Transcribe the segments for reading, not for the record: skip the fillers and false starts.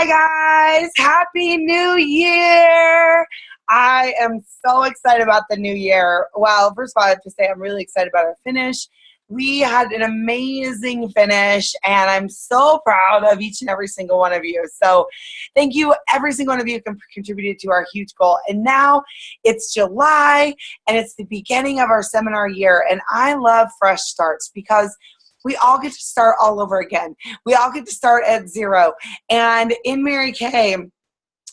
Hi guys, happy new year. I am so excited about the new year. Well, first of all, I have to say I'm really excited about our finish. We had an amazing finish and I'm so proud of each and every single one of you. So thank you, every single one of you who contributed to our huge goal. And now it's July and it's the beginning of our seminar year. And I love fresh starts because we all get to start all over again. We all get to start at zero. And in Mary Kay,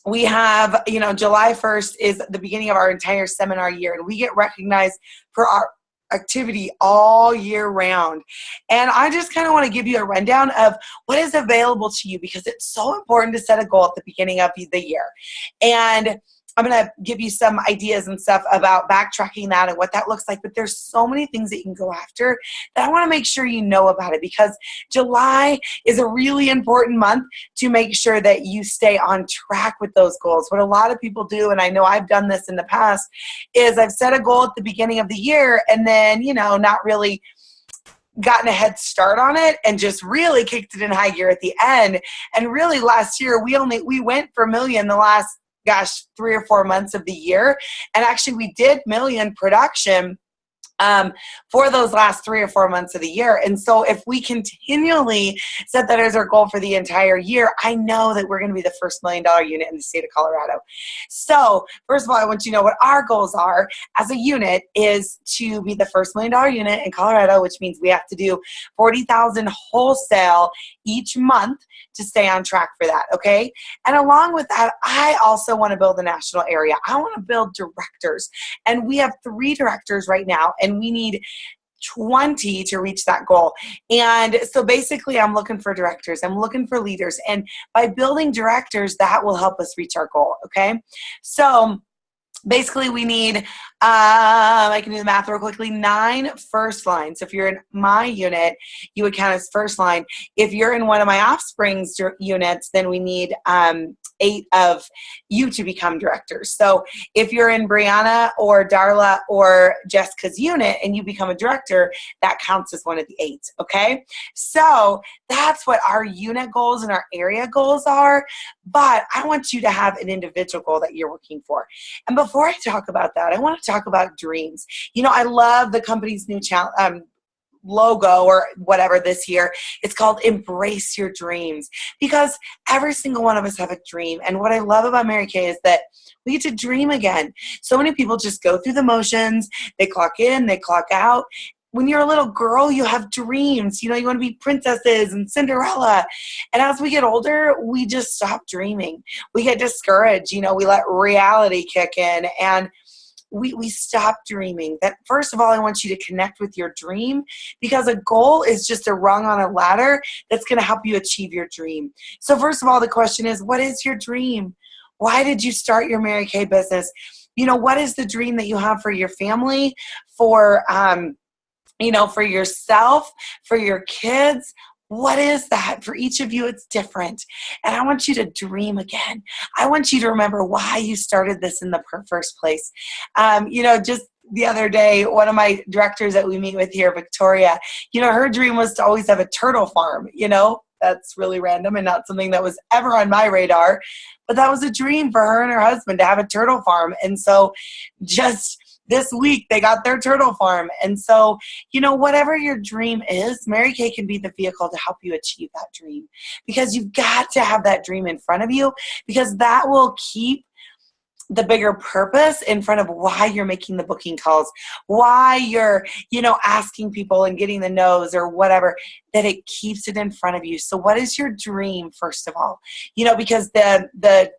we have, July 1st is the beginning of our entire seminar year, and we get recognized for our activity all year round. And I just kind of want to give you a rundown of what is available to you because it's so important to set a goal at the beginning of the year. And I'm going to give you some ideas and stuff about backtracking that and what that looks like, but there's so many things that you can go after that I want to make sure you know about it because July is a really important month to make sure that you stay on track with those goals. What a lot of people do, and I know I've done this in the past, is I've set a goal at the beginning of the year and then, not really gotten a head start on it and just really kicked it in high gear at the end. And really last year, we went for $1 million the last 3 or 4 months of the year. And actually we did $1 million production for those last 3 or 4 months of the year. And so if we continually set that as our goal for the entire year, I know that we're going to be the first $1 million unit in the state of Colorado. So first of all, I want you to know what our goals are as a unit is to be the first $1 million unit in Colorado, which means we have to do 40,000 wholesale each month to stay on track for that, okay? And along with that, I also want to build a national area. I want to build directors. And we have 3 directors right now, and we need 20 to reach that goal. And so basically I'm looking for directors. I'm looking for leaders. And by building directors, that will help us reach our goal, okay? So basically we need, I can do the math real quickly, 9 first lines. So if you're in my unit, you would count as first line. If you're in one of my offspring's units, then we need 8 of you to become directors. So if you're in Brianna or Darla or Jessica's unit and you become a director, that counts as one of the 8, okay? So that's what our unit goals and our area goals are, but I want you to have an individual goal that you're working for. And before I talk about that, I want to talk about dreams. I love the company's new logo or whatever this year. It's called Embrace Your Dreams because every single one of us have a dream. And what I love about Mary Kay is that we get to dream again. So many people just go through the motions. They clock in, they clock out. When you're a little girl, you have dreams. You want to be princesses and Cinderella. And as we get older, we just stop dreaming. We get discouraged. We let reality kick in and we stop dreaming. That first of all, I want you to connect with your dream because a goal is just a rung on a ladder that's going to help you achieve your dream. So first of all, the question is, what is your dream? Why did you start your Mary Kay business? What is the dream that you have for your family, for for yourself, for your kids? What is that? For each of you, it's different. And I want you to dream again. I want you to remember why you started this in the first place. Just the other day, one of my directors that we meet with here, Victoria, her dream was to always have a turtle farm. That's really random and not something that was ever on my radar. But that was a dream for her and her husband to have a turtle farm. And so just this week, they got their turtle farm. And so, whatever your dream is, Mary Kay can be the vehicle to help you achieve that dream. Because you've got to have that dream in front of you because that will keep the bigger purpose in front of why you're making the booking calls, why you're, asking people and getting the no's or whatever, that it keeps it in front of you. So what is your dream, first of all? Because the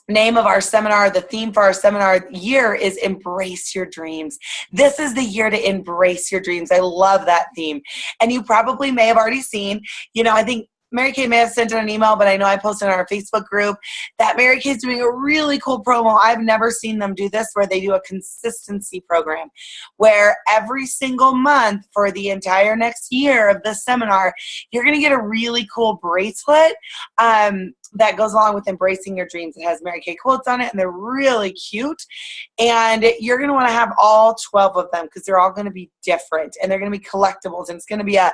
name of our seminar, the theme for our seminar year is Embrace Your Dreams. This is the year to embrace your dreams. I love that theme. And you probably may have already seen, I think Mary Kay may have sent out an email, but I know I posted on our Facebook group that Mary Kay is doing a really cool promo. I've never seen them do this, where they do a consistency program where every single month for the entire next year of the seminar, you're going to get a really cool bracelet that goes along with Embracing Your Dreams. It has Mary Kay quotes on it, and they're really cute. And you're going to want to have all 12 of them because they're all going to be different, and they're going to be collectibles, and it's going to be a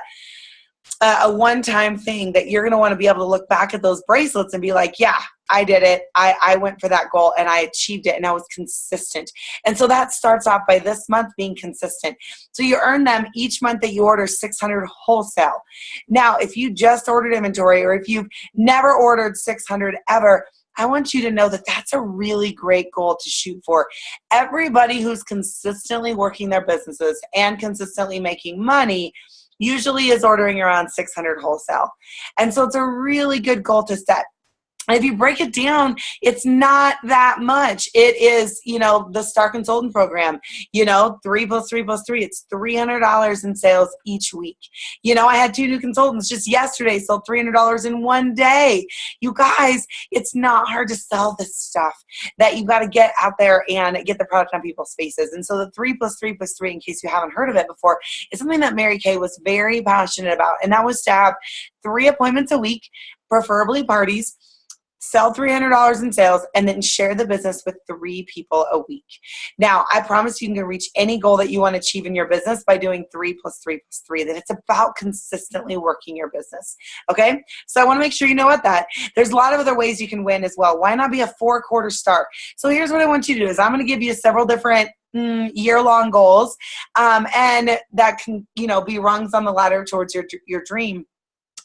a one-time thing that you're going to want to be able to look back at those bracelets and be like, yeah, I did it. I went for that goal and I achieved it and I was consistent. And so that starts off by this month being consistent. So you earn them each month that you order 600 wholesale. Now, if you just ordered inventory or if you've never ordered 600 ever, I want you to know that that's a really great goal to shoot for. Everybody who's consistently working their businesses and consistently making money usually is ordering around 600 wholesale. And so it's a really good goal to set. And if you break it down, it's not that much. It is, the Star Consultant Program, 3 + 3 + 3. It's $300 in sales each week. I had 2 new consultants just yesterday, sold $300 in one day. You guys, it's not hard to sell this stuff that you got to get out there and get the product on people's faces. And so the 3 + 3 + 3, in case you haven't heard of it before, is something that Mary Kay was very passionate about. And that was to have 3 appointments a week, preferably parties, sell $300 in sales, and then share the business with 3 people a week. Now, I promise you can reach any goal that you want to achieve in your business by doing 3 + 3 + 3, that it's about consistently working your business, okay? So I want to make sure you know that. There's a lot of other ways you can win as well. Why not be a 4-quarter star? So here's what I want you to do is I'm going to give you several different year-long goals, and that can, be rungs on the ladder towards your dream.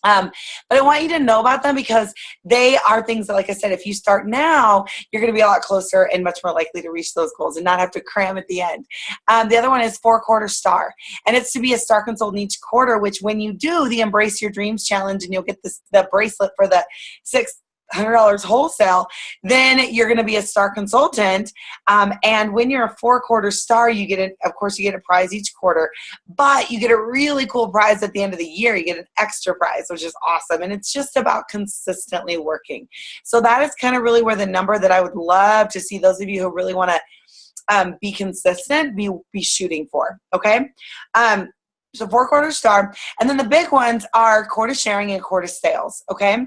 But I want you to know about them because they are things that, like I said, if you start now, you're going to be a lot closer and much more likely to reach those goals and not have to cram at the end. The other one is 4-quarter star, and it's to be a star consultant each quarter, which when you do the Embrace Your Dreams Challenge and you'll get the bracelet for the $600 wholesale, then you're going to be a star consultant. And when you're a 4-quarter star, you get a prize each quarter, but you get a really cool prize at the end of the year. You get an extra prize, which is awesome. And it's just about consistently working. So that is kind of really where the number that I would love to see those of you who really want to be consistent, be shooting for. Okay. So 4-quarter star. And then the big ones are quarter sharing and quarter sales. Okay.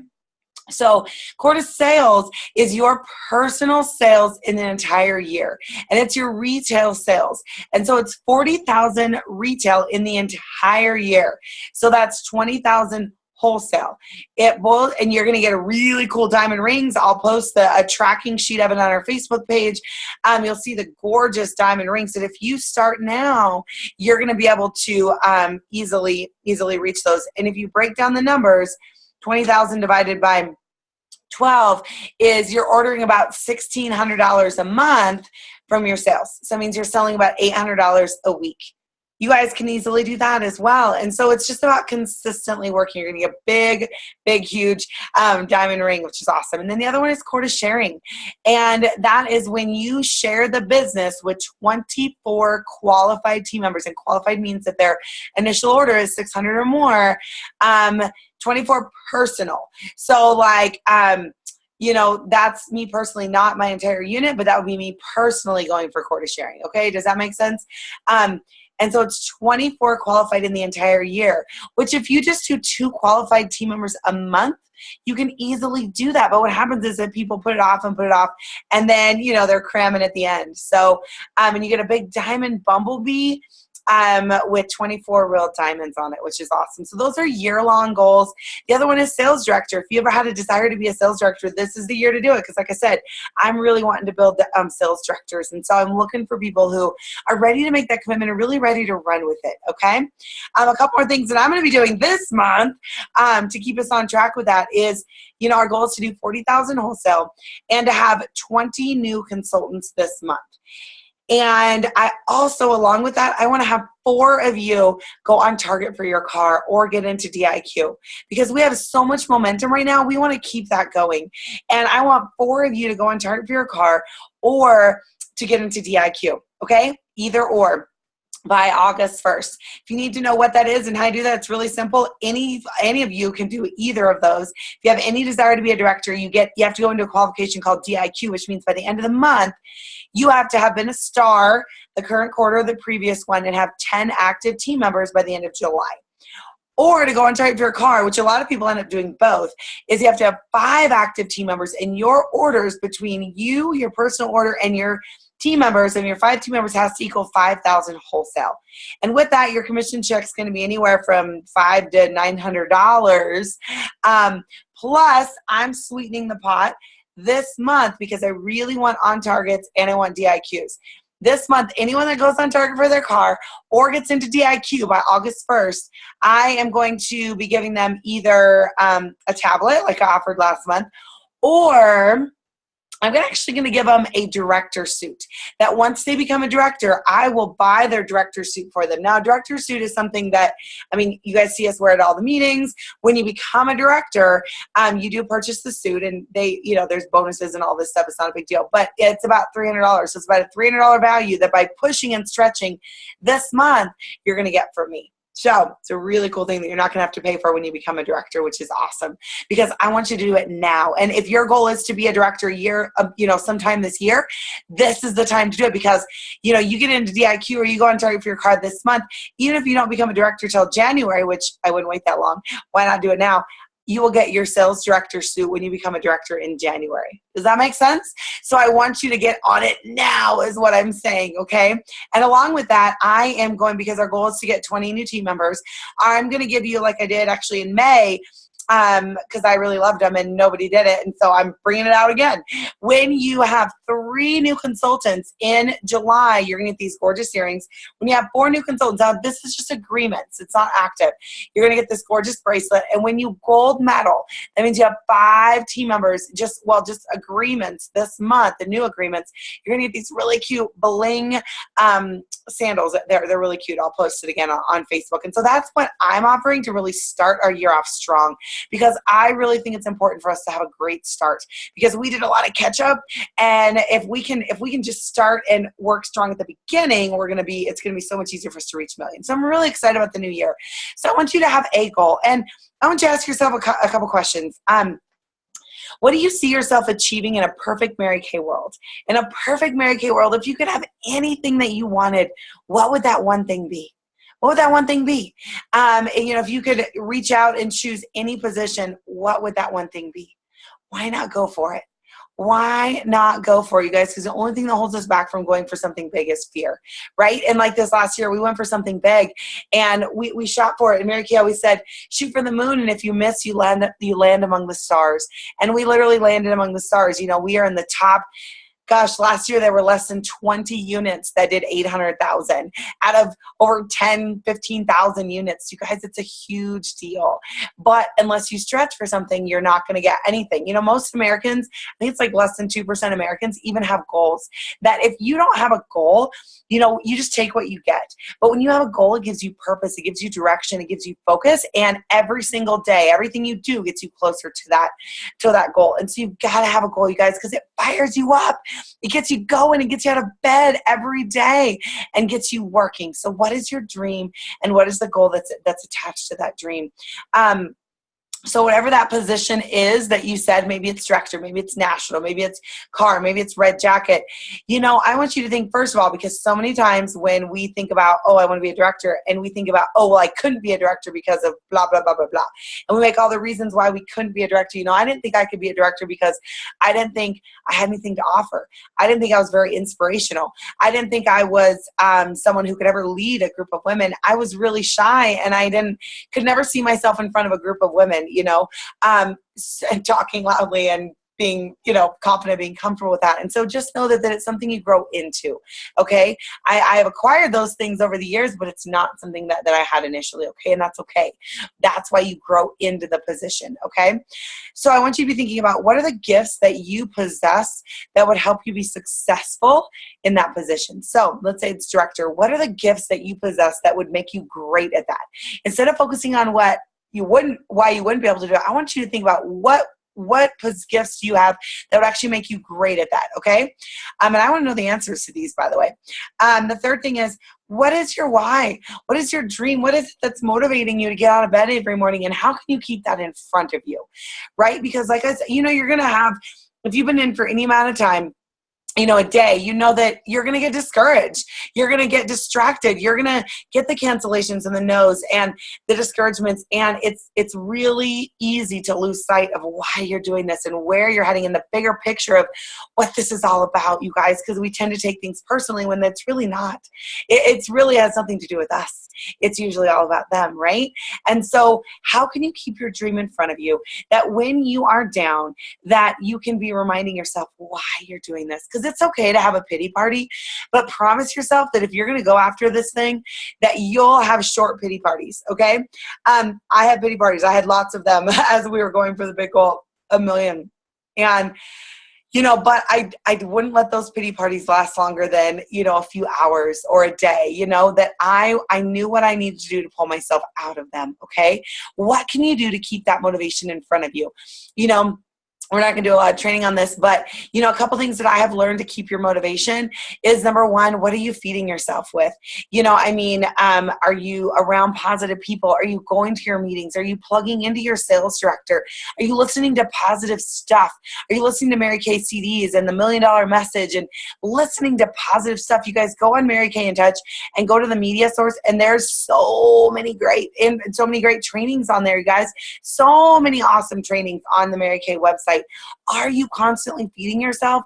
So quarter sales is your personal sales in an entire year, and it's your retail sales. And so it's 40,000 retail in the entire year. So that's 20,000 wholesale. And you're going to get a really cool diamond rings. I'll post a tracking sheet of it on our Facebook page. You'll see the gorgeous diamond rings that if you start now, you're going to be able to easily reach those. And if you break down the numbers, 20,000 divided by 12 is you're ordering about $1,600 a month from your sales. So it means you're selling about $800 a week. You guys can easily do that as well. And so it's just about consistently working. You're going to get a big, huge diamond ring, which is awesome. And then the other one is quarter sharing. And that is when you share the business with 24 qualified team members. And qualified means that their initial order is 600 or more. 24 personal. So that's me personally, not my entire unit, but that would be me personally going for quarter sharing. Okay. Does that make sense? And so it's 24 qualified in the entire year, which if you just do 2 qualified team members a month, you can easily do that. But what happens is that people put it off, and then, they're cramming at the end. So, and you get a big diamond bumblebee with 24 real diamonds on it, which is awesome. So those are year-long goals. The other one is sales director. If you ever had a desire to be a sales director, this is the year to do it. Because like I said, I'm really wanting to build sales directors. And so I'm looking for people who are ready to make that commitment and really ready to run with it. Okay. A couple more things that I'm going to be doing this month to keep us on track with that is, our goal is to do 40,000 wholesale and to have 20 new consultants this month. And I also, along with that, I want to have 4 of you go on Target for your car or get into DIQ because we have so much momentum right now. We want to keep that going. And I want 4 of you to go on Target for your car or to get into DIQ. Okay? Either or. By August 1st. If you need to know what that is and how to do that, it's really simple. Any of you can do either of those. If you have any desire to be a director, you have to go into a qualification called DIQ, which means by the end of the month, you have to have been a star the current quarter or the previous one and have 10 active team members by the end of July. Or to go on Target for your car, which a lot of people end up doing both, is you have to have 5 active team members, and your orders between you, your personal order, and your team members, and your 5 team members has to equal 5,000 wholesale. And with that, your commission check is going to be anywhere from $500 to $900. Plus, I'm sweetening the pot this month because I really want on targets and I want DIQs. This month, anyone that goes on target for their car or gets into DIQ by August 1st, I am going to be giving them either a tablet like I offered last month, or I'm actually going to give them a director suit that once they become a director, I will buy their director suit for them. Now, a director suit is something that, I mean, you guys see us wear at all the meetings. When you become a director, you do purchase the suit, and they, you know, there's bonuses and all this stuff. It's not a big deal, but it's about $300. So it's about a $300 value that by pushing and stretching this month, you're going to get from me. So it's a really cool thing that you're not going to have to pay for when you become a director, which is awesome, because I want you to do it now. And if your goal is to be a director sometime this year, this is the time to do it, because, you know, you get into DIQ or you go on target for your car this month, even if you don't become a director till January, which I wouldn't wait that long. Why not do it now? You will get your sales director suit when you become a director in January. Does that make sense? So I want you to get on it now is what I'm saying, okay? And along with that, I am going, because our goal is to get 20 new team members, I'm going to give you, like I did actually in May, because I really loved them and nobody did it, and so I'm bringing it out again. When you have 3 new consultants in July, you're going to get these gorgeous earrings. When you have 4 new consultants, now this is just agreements, it's not active. You're going to get this gorgeous bracelet, and when you gold medal, that means you have 5 team members, just agreements this month, the new agreements. You're going to get these really cute bling sandals. They're really cute. I'll post it again on Facebook. And so that's what I'm offering to really start our year off strong, because I really think it's important for us to have a great start, because we did a lot of catch up, and if we can just start and work strong at the beginning, it's going to be so much easier for us to reach millions. So I'm really excited about the new year. So I want you to have a goal, and I want you to ask yourself a couple questions. What do you see yourself achieving in a perfect Mary Kay world? In a perfect Mary Kay world, if you could have anything that you wanted, what would that one thing be? What would that one thing be? If you could reach out and choose any position, what would that one thing be? Why not go for it? Why not go for it, you guys? Because the only thing that holds us back from going for something big is fear, right? And like this last year, we went for something big, and we shot for it. And Mary Kay always said, shoot for the moon, and if you miss, you land among the stars. And we literally landed among the stars. You know, we are in the top. Gosh, last year there were less than 20 units that did 800,000 out of over 10, 15,000 units. You guys, it's a huge deal. But unless you stretch for something, you're not going to get anything. You know, most Americans, I think it's like less than 2% Americans even have goals. That if you don't have a goal, you know, you just take what you get. But when you have a goal, it gives you purpose, it gives you direction, it gives you focus, and every single day, everything you do gets you closer to that goal. And so you've got to have a goal, you guys, because it fires you up. It gets you going. It gets you out of bed every day and gets you working. So what is your dream, and what is the goal that's attached to that dream? So whatever that position is that you said, maybe it's director, maybe it's national, maybe it's car, maybe it's red jacket. You know, I want you to think, first of all, because so many times when we think about, oh, I want to be a director, and we think about, oh, well, I couldn't be a director because of blah, blah, blah, blah, blah. And we make all the reasons why we couldn't be a director. You know, I didn't think I could be a director because I didn't think I had anything to offer. I didn't think I was very inspirational. I didn't think I was someone who could ever lead a group of women. I was really shy, and I could never see myself in front of a group of women, you know, talking loudly and being, you know, confident, being comfortable with that. And so just know that it's something you grow into, okay? I have acquired those things over the years, but it's not something that I had initially, okay? And that's okay. That's why you grow into the position, okay? So I want you to be thinking about, what are the gifts that you possess that would help you be successful in that position? So let's say it's director. What are the gifts that you possess that would make you great at that? Instead of focusing on why you wouldn't be able to do it, I want you to think about what gifts do you have that would actually make you great at that, okay? And I want to know the answers to these, by the way. The third thing is, what is your why? What is your dream? What is it that's motivating you to get out of bed every morning? And how can you keep that in front of you, right? Because like I said, you know, you're going to have, if you've been in for any amount of time, a day, you know that you're going to get discouraged. You're going to get distracted. You're going to get the cancellations and the no's and the discouragements. And it's really easy to lose sight of why you're doing this and where you're heading in the bigger picture of what this is all about, you guys, because we tend to take things personally when it's really not. It's really has something to do with us. It's usually all about them, right? And so how can you keep your dream in front of you that when you are down, that you can be reminding yourself why you're doing this? Because it's okay to have a pity party, but promise yourself that if you're going to go after this thing, that you'll have short pity parties, okay? I had pity parties. I had lots of them as we were going for the big goal, 1 million. And but I wouldn't let those pity parties last longer than, a few hours or a day, that I knew what I needed to do to pull myself out of them, okay? What can you do to keep that motivation in front of you? We're not going to do a lot of training on this, but, a couple things that I have learned to keep your motivation is, number one, what are you feeding yourself with? Are you around positive people? Are you going to your meetings? Are you plugging into your sales director? Are you listening to positive stuff? Are you listening to Mary Kay CDs and the $1 Million Message and listening to positive stuff? You guys go on Mary Kay in Touch and go to the media source, and there's so many great trainings on there, you guys. So many awesome trainings on the Mary Kay website. Are you constantly feeding yourself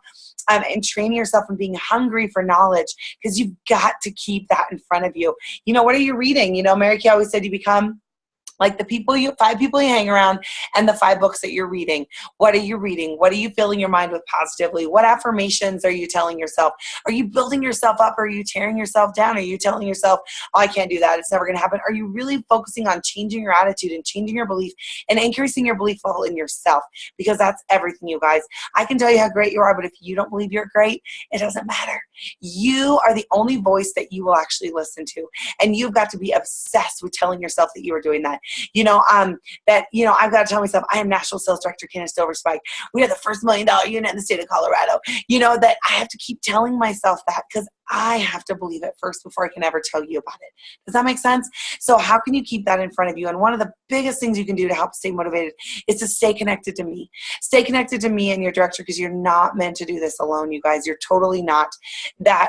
and training yourself and being hungry for knowledge? Because you've got to keep that in front of you. What are you reading? Mary Kay always said you become like the 5 people you hang around and the 5 books that you're reading. What are you reading? What are you filling your mind with positively? What affirmations are you telling yourself? Are you building yourself up? Or are you tearing yourself down? Are you telling yourself, oh, I can't do that, it's never going to happen? Are you really focusing on changing your attitude and changing your belief and increasing your belief level in yourself? Because that's everything, you guys. I can tell you how great you are, but if you don't believe you're great, it doesn't matter. You are the only voice that you will actually listen to. And you've got to be obsessed with telling yourself that you are doing that. I've got to tell myself, I am National Sales Director Candace Silverspike. We are the first $1 million unit in the state of Colorado. That I have to keep telling myself that because I have to believe it first before I can ever tell you about it. Does that make sense? So how can you keep that in front of you? And one of the biggest things you can do to help stay motivated is to stay connected to me. Stay connected to me and your director, because you're not meant to do this alone, you guys. You're totally not. I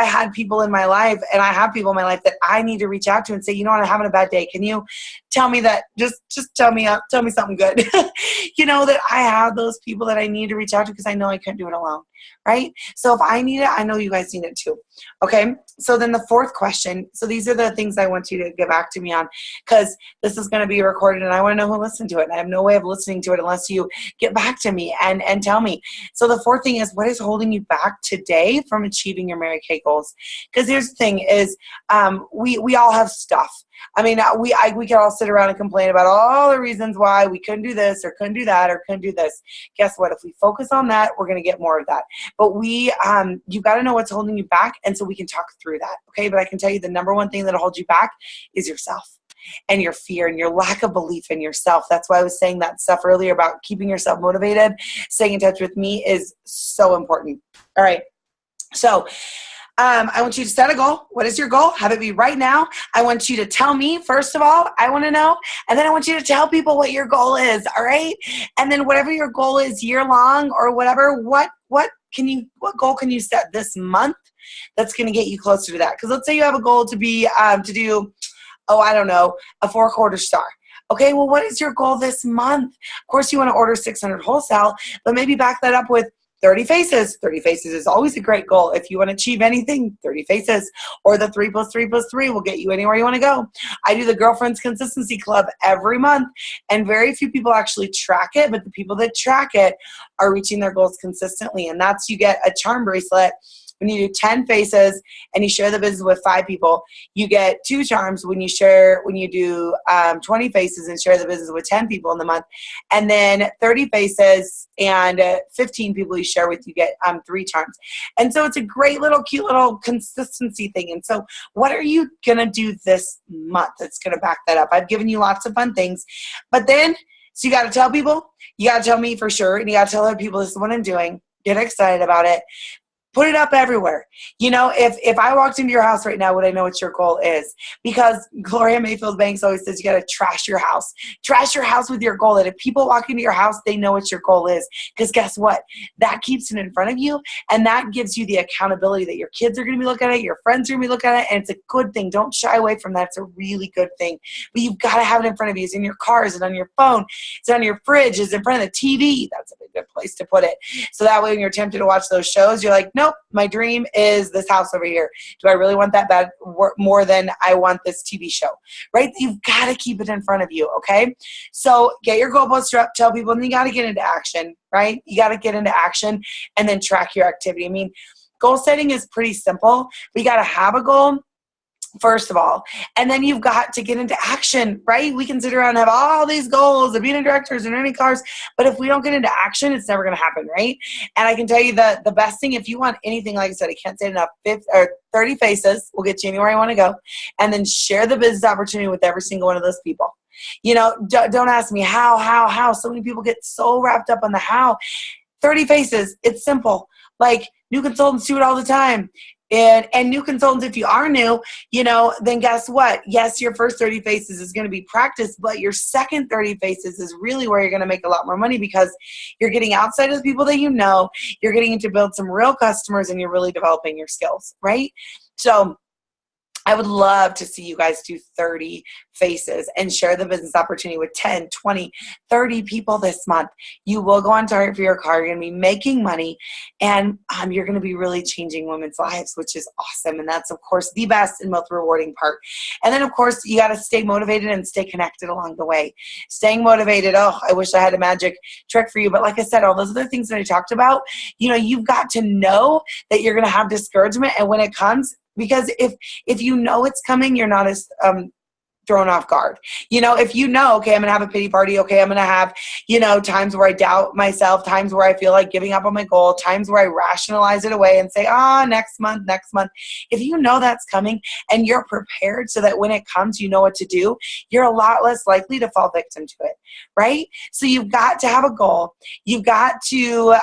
had people in my life, and I have people in my life that I need to reach out to and say, I'm having a bad day. Can you tell me that? Just tell me something good. That I have those people that I need to reach out to because I know I couldn't do it alone. Right? So if I need it, I know you guys need it too. Okay. So then the fourth question. So these are the things I want you to get back to me on, because this is going to be recorded and I want to know who listened to it. And I have no way of listening to it unless you get back to me and tell me. So the fourth thing is, what is holding you back today from achieving your Mary Kay goals? Because here's the thing is, we all have stuff. We can all sit around and complain about all the reasons why we couldn't do this or couldn't do that or couldn't do this. Guess what? If we focus on that, we're going to get more of that. But you've got to know what's holding you back, and so we can talk through that. Okay, but I can tell you the number one thing that'll hold you back is yourself and your fear and your lack of belief in yourself. That's why I was saying that stuff earlier about keeping yourself motivated. Staying in touch with me is so important. All right, so I want you to set a goal. What is your goal? Have it be right now. I want you to tell me, first of all, I want to know. And then I want you to tell people what your goal is. All right. And then whatever your goal is year long or whatever, what goal can you set this month that's going to get you closer to that? Because let's say you have a goal to be, to do, a 4-quarter star. Okay. Well, what is your goal this month? Of course, you want to order 600 wholesale, but maybe back that up with 30 faces. 30 faces is always a great goal. If you want to achieve anything, 30 faces, or the 3 + 3 + 3 will get you anywhere you want to go. I do the Girlfriends Consistency Club every month, and very few people actually track it, but the people that track it are reaching their goals consistently. And that's, you get a charm bracelet. When you do 10 faces and you share the business with 5 people, you get 2 charms. When you do 20 faces and share the business with 10 people in the month, and then 30 faces and 15 people you share with, you get 3 charms. And so it's a great cute little consistency thing. And so what are you going to do this month that's going to back that up? I've given you lots of fun things, but then, so you got to tell people, you got to tell me for sure, and you got to tell other people, this is what I'm doing. Get excited about it. Put it up everywhere. If I walked into your house right now, would I know what your goal is? Because Gloria Mayfield Banks always says you got to trash your house. Trash your house with your goal. That if people walk into your house, they know what your goal is. Because guess what? That keeps it in front of you, and that gives you the accountability that your kids are going to be looking at it, your friends are going to be looking at it, and it's a good thing. Don't shy away from that. It's a really good thing. But you've got to have it in front of you. It's in your car. Is it on your phone? It's on your fridge. It's in front of the TV. That's a good place to put it. So that way when you're tempted to watch those shows, you're like, nope, my dream is this house over here. Do I really want that bad more than I want this TV show, right? You've got to keep it in front of you, okay? So get your goal poster up, tell people, and then you got to get into action, right? You got to get into action and then track your activity. I mean, goal setting is pretty simple. We got to have a goal, first of all, and then you've got to get into action, right? We can sit around and have all these goals of being a directors and earning cars, but if we don't get into action, it's never going to happen, right? And I can tell you that the best thing, if you want anything, like I said, I can't say it enough, 30 faces will get you anywhere I want to go, and then share the business opportunity with every single one of those people. Don't ask me how. So many people get so wrapped up on the how. 30 faces, it's simple. Like, new consultants do it all the time. And new consultants, if you are new, then guess what? Yes, your first 30 faces is going to be practice, but your second 30 faces is really where you're going to make a lot more money, because you're getting outside of the people that you're getting to build some real customers, and you're really developing your skills, right? So I would love to see you guys do 30 faces and share the business opportunity with 10, 20, 30 people this month. You will go on Target for your car. You're going to be making money, and you're going to be really changing women's lives, which is awesome. And that's, of course, the best and most rewarding part. And then, of course, you got to stay motivated and stay connected along the way. Staying motivated, I wish I had a magic trick for you. But like I said, all those other things that I talked about, you've got to know that you're going to have discouragement. And when it comes, because if you know it's coming, you're not as thrown off guard. If okay, I'm going to have a pity party. Okay, I'm going to have, times where I doubt myself, times where I feel like giving up on my goal, times where I rationalize it away and say, next month. If you know that's coming and you're prepared so that when it comes, you know what to do, you're a lot less likely to fall victim to it, right? So you've got to have a goal. You've got to,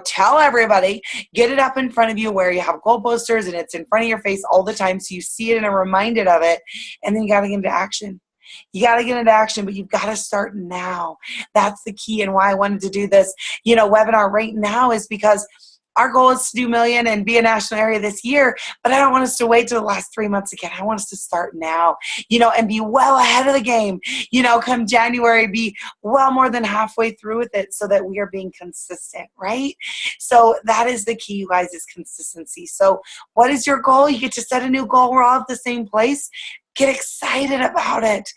tell everybody, get it up in front of you where you have goal posters and it's in front of your face all the time so you see it and are reminded of it, and then you got to get into action. You got to get into action, but you've got to start now. That's the key, and why I wanted to do this, webinar right now is because our goal is to do million and be a national area this year, but I don't want us to wait till the last 3 months again. I want us to start now, and be well ahead of the game. Come January, be well more than halfway through with it so that we are being consistent, right? So that is the key, you guys, is consistency. So what is your goal? You get to set a new goal. We're all at the same place. Get excited about it.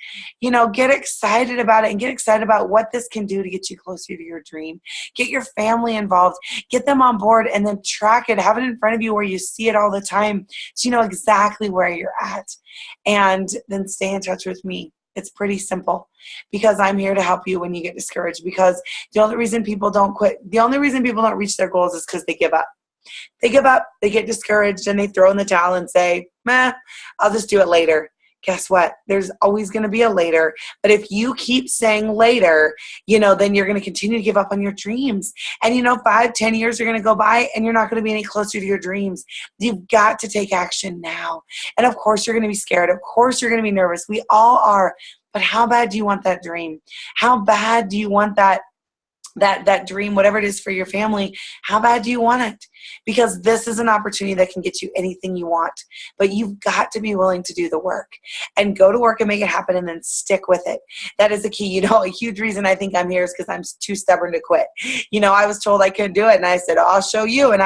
Get excited about it, and get excited about what this can do to get you closer to your dream. Get your family involved. Get them on board, and then track it. Have it in front of you where you see it all the time so you know exactly where you're at. And then stay in touch with me. It's pretty simple, because I'm here to help you when you get discouraged, because the only reason people don't quit, the only reason people don't reach their goals is because they give up. They give up, they get discouraged, and they throw in the towel and say, I'll just do it later. Guess what? There's always going to be a later. But if you keep saying later, then you're going to continue to give up on your dreams. And 5, 10 years are going to go by and you're not going to be any closer to your dreams. You've got to take action now. And of course, you're going to be scared. Of course, you're going to be nervous. We all are. But how bad do you want that dream? How bad do you want that dream, whatever it is for your family? How bad do you want it? Because this is an opportunity that can get you anything you want, but you've got to be willing to do the work and go to work and make it happen, and then stick with it. That is the key. A huge reason I think I'm here is because I'm too stubborn to quit. I was told I couldn't do it, and I said, I'll show you. And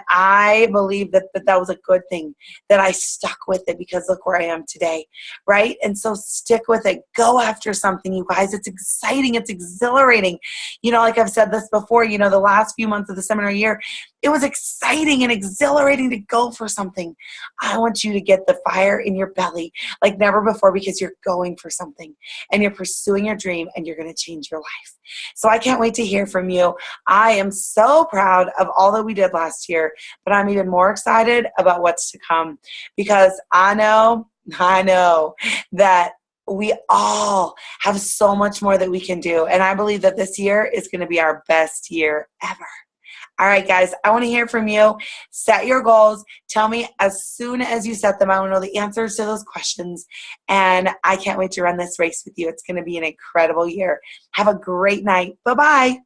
I believe that was a good thing, that I stuck with it, because look where I am today, right? And so stick with it. Go after something, you guys. It's exciting. It's exhilarating. Like I've said this before, the last few months of the seminar year, it was exciting and exhilarating to go for something. I want you to get the fire in your belly like never before, because you're going for something and you're pursuing your dream, and you're going to change your life. So I can't wait to hear from you. I am so proud of all that we did last year, but I'm even more excited about what's to come, because I know that we all have so much more that we can do. And I believe that this year is going to be our best year ever. All right, guys, I want to hear from you. Set your goals. Tell me as soon as you set them. I want to know the answers to those questions. And I can't wait to run this race with you. It's going to be an incredible year. Have a great night. Bye-bye.